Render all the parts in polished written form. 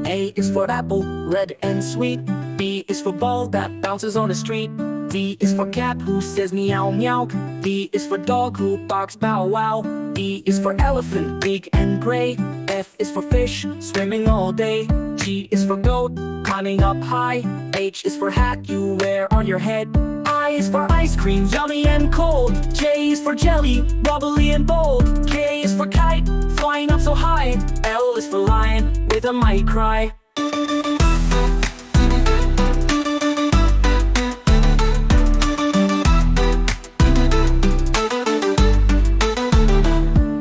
A is for apple, red and sweet. B is for ball that bounces on the street. D is for cat who says meow meow. D is for dog who barks bow wow. E is for elephant, big and gray. F is for fish, swimming all day. G is for goat, climbing up high. H is for hat you wear on your head. I is for ice cream, yummy and cold. J is for jelly, bubbly and bold. K is for kite, flying up so high. L is for lion, with a mighty cry.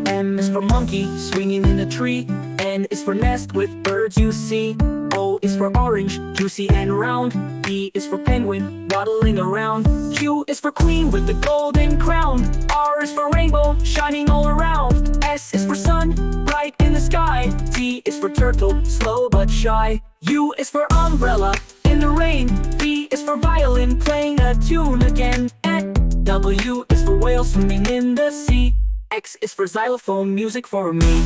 M is for monkey, swinging in a tree. N is for nest with birds you see. O is for orange, juicy and round. P is for penguin, waddling around. Q is for queen with the golden crown. R is for rainbow, shining all around. S is for sun, bright in the sky. T is for turtle, slow but shy. U is for umbrella, in the rain. V is for violin, playing a tune again. W is for whale, swimming in the sea. X is for xylophone, music for me.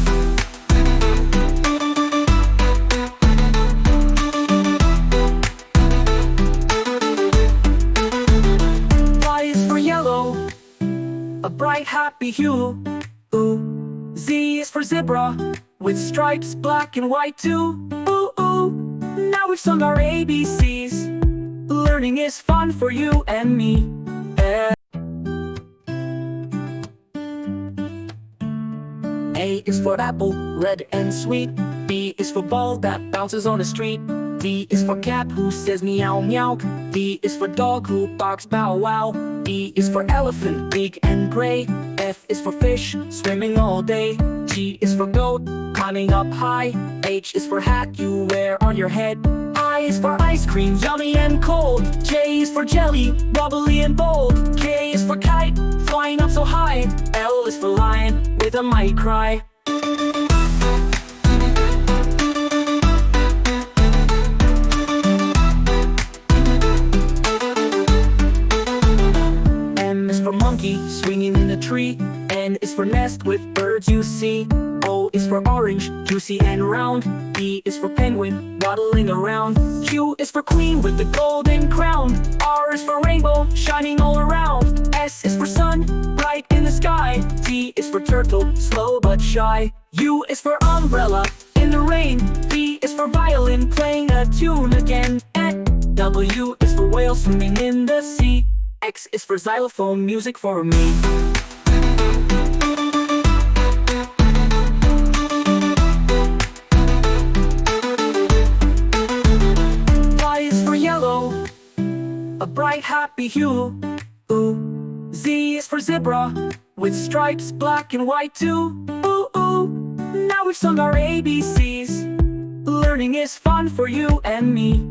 A bright happy hue. Ooh. Z is for zebra, with stripes black and white too. Ooh, ooh. Now we've sung our ABCs. Learning is fun for you and me. A is for apple, red and sweet. B is for ball that bounces on the street. D is for cat who says meow meow. D is for dog who barks bow wow. E is for elephant, big and gray. F is for fish, swimming all day. G is for goat, climbing up high. H is for hat you wear on your head. I is for ice cream, yummy and cold. J is for jelly, bubbly and bold. K is for kite, flying up so high. L is for lion, with a mighty cry. M is for monkey, swinging in a tree. N is for nest with birds you see. O is for orange, juicy and round. P is for penguin, waddling around. Q is for queen with the golden crown. R is for rainbow, shining all around. S is for sun, bright in the sky. T is for turtle, slow but shy. U is for umbrella, in the rain. V is for violin, playing a tune again. W is for whale, swimming in the sea. X is for xylophone, music for me. A bright happy hue. Ooh. Z is for zebra, with stripes black and white too. Ooh, ooh. Now we've sung our ABCs. Learning is fun for you and me.